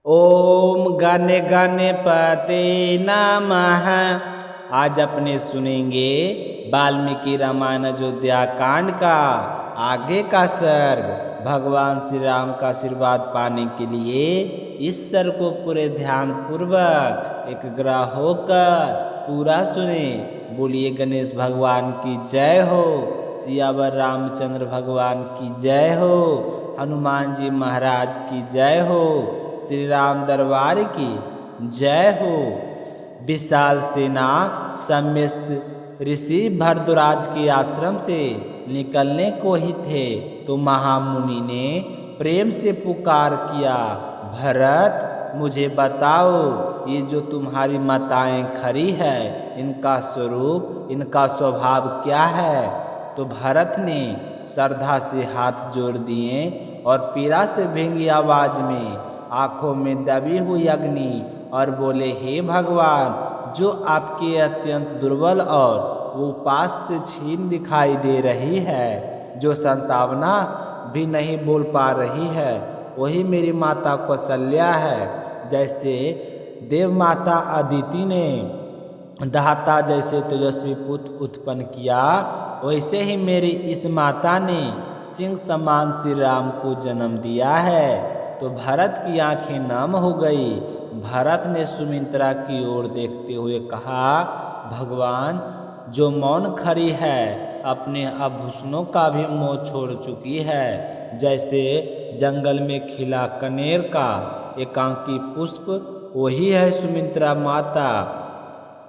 ओम गणपते नमः। आज अपने सुनेंगे वाल्मीकि रामायण अयोध्या कांड का आगे का सर्ग। भगवान श्री राम का आशीर्वाद पाने के लिए इस सर्ग को पूरे ध्यान पूर्वक एकाग्र होकर पूरा सुने। बोलिए गणेश भगवान की जय हो, सियावर रामचंद्र भगवान की जय हो, हनुमान जी महाराज की जय हो, श्री राम दरबार की जय हो। विशाल सेना सम्मिश्र ऋषि भरद्वाज के आश्रम से निकलने को ही थे तो महामुनि ने प्रेम से पुकार किया, भरत मुझे बताओ, ये जो तुम्हारी माताएं खड़ी है इनका स्वरूप, इनका स्वभाव क्या है। तो भरत ने श्रद्धा से हाथ जोड़ दिए और पीड़ा से भींगी आवाज में, आंखों में दबी हुई अग्नि, और बोले, हे भगवान, जो आपके अत्यंत दुर्बल और उपास से छीन दिखाई दे रही है, जो संतावना भी नहीं बोल पा रही है, वही मेरी माता कौशल्या है। जैसे देव माता अदिति ने दाता जैसे तेजस्वी पुत्र उत्पन्न किया, वैसे ही मेरी इस माता ने सिंह समान श्री राम को जन्म दिया है। तो भरत की आंखें नम हो गई। भरत ने सुमित्रा की ओर देखते हुए कहा, भगवान, जो मौन खड़ी है अपने आभूषणों का भी मोह छोड़ चुकी है। जैसे जंगल में खिला कनेर का एकांकी पुष्प, वही है सुमित्रा माता।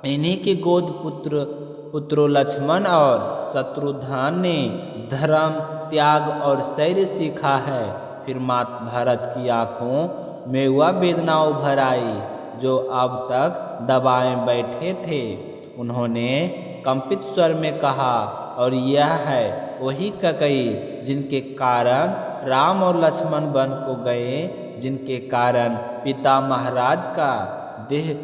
इन्हीं के गोद पुत्रों लक्ष्मण और शत्रुघ्न ने धर्म, त्याग और शौर्य सीखा है। फिर मात भरत की आंखों में वह वेदना उभर आई जो अब तक दबाए बैठे थे। उन्होंने कंपित स्वर में कहा, और यह है वही कैकेयी जिनके कारण राम और लक्ष्मण वन को गए, जिनके कारण पिता महाराज का देह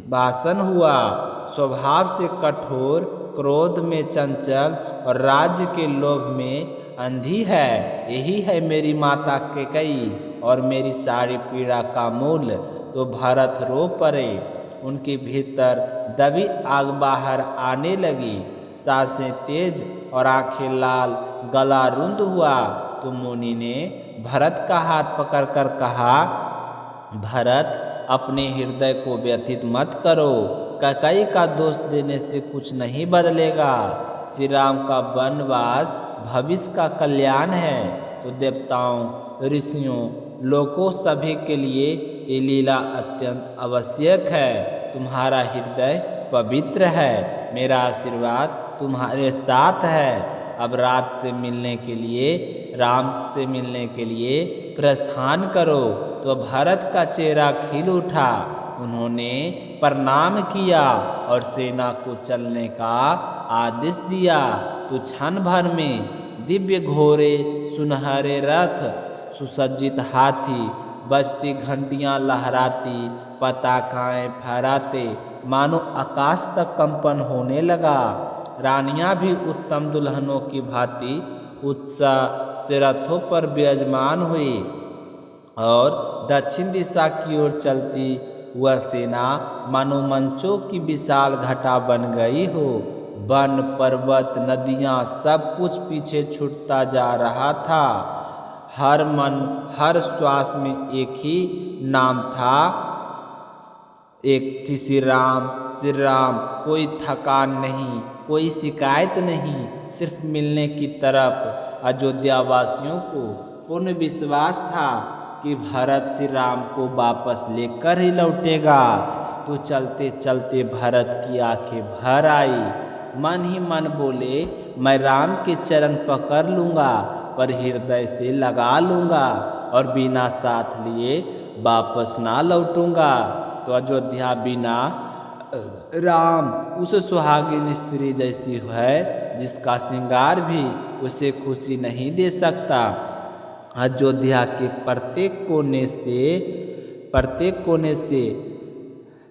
वासन हुआ। स्वभाव से कठोर, क्रोध में चंचल और राज्य के लोभ में अंधी है। यही है मेरी माता कैकेयी और मेरी सारी पीड़ा का मूल। तो भरत रो पड़े। उनके भीतर दबी आग बाहर आने लगी, सांसें तेज और आंखें लाल, गला रुंध हुआ। तो मुनि ने भरत का हाथ पकड़कर कहा, भरत, अपने हृदय को व्यथित मत करो। कैकेयी का दोष देने से कुछ नहीं बदलेगा। श्री राम का वनवास भविष्य का कल्याण है। तो देवताओं, ऋषियों, लोगों सभी के लिए ये लीला अत्यंत आवश्यक है। तुम्हारा हृदय पवित्र है, मेरा आशीर्वाद तुम्हारे साथ है। अब रात से मिलने के लिए, राम से मिलने के लिए प्रस्थान करो। तो भरत का चेहरा खिल उठा। उन्होंने प्रणाम किया और सेना को चलने का आदेश दिया। तो क्षण भर में दिव्य घोड़े, सुनहरे रथ, सुसज्जित हाथी, बजती घंटियां लहराती, पताकाएं फहराते, मानो आकाश तक कंपन होने लगा। रानियां भी उत्तम दुल्हनों की भांति उत्साह से रथों पर विराजमान हुई और दक्षिण दिशा की ओर चलती वह सेना मानो मंचों की विशाल घटा बन गई हो। वन, पर्वत, नदियां, सब कुछ पीछे छूटता जा रहा था। हर मन, हर श्वास में एक ही नाम था, एक थी श्री राम, श्री राम। कोई थकान नहीं, कोई शिकायत नहीं, सिर्फ मिलने की तरफ। अयोध्या वासियों को पूर्ण विश्वास था कि भरत श्री राम को वापस लेकर ही लौटेगा। तो चलते चलते भरत की आंखें भर आई। मन ही मन बोले, मैं राम के चरण पकड़ लूँगा, पर हृदय से लगा लूँगा और बिना साथ लिए वापस ना लौटूँगा। तो अयोध्या बिना राम उस सुहागिन स्त्री जैसी है जिसका श्रृंगार भी उसे खुशी नहीं दे सकता। अयोध्या के प्रत्येक कोने से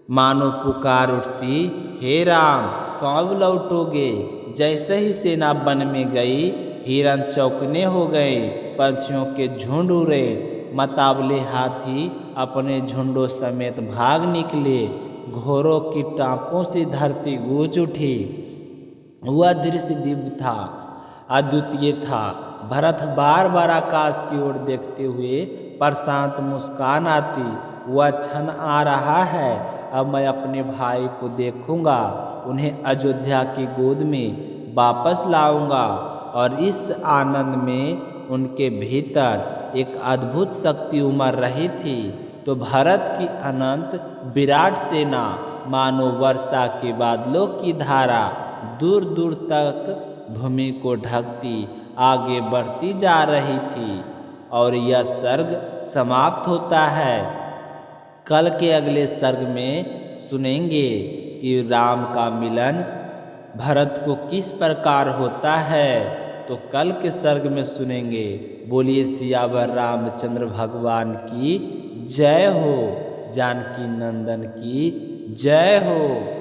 मानो पुकार उठती, हे राम, कब लौटोगे। जैसे ही सेना वन में गई, हिरन चौकने हो गए, पंछियों के झुंड उड़े, मताबले हाथी अपने झुंडों समेत भाग निकले। घोड़ों की टापों से धरती गूंज उठी। वह दृश्य दिव्य था, अद्वितीय था। भरत बार बार आकाश की ओर देखते हुए प्रशांत मुस्कान आती। वह क्षण आ रहा है, अब मैं अपने भाई को देखूंगा, उन्हें अयोध्या की गोद में वापस लाऊंगा। और इस आनंद में उनके भीतर एक अद्भुत शक्ति उमड़ रही थी। तो भरत की अनंत विराट सेना मानो वर्षा के बादलों की धारा दूर दूर तक भूमि को ढकती आगे बढ़ती जा रही थी। और यह सर्ग समाप्त होता है। कल के अगले सर्ग में सुनेंगे कि राम का मिलन भरत को किस प्रकार होता है। तो कल के सर्ग में सुनेंगे। बोलिए सियावर रामचंद्र भगवान की जय हो, जानकी नंदन की जय हो।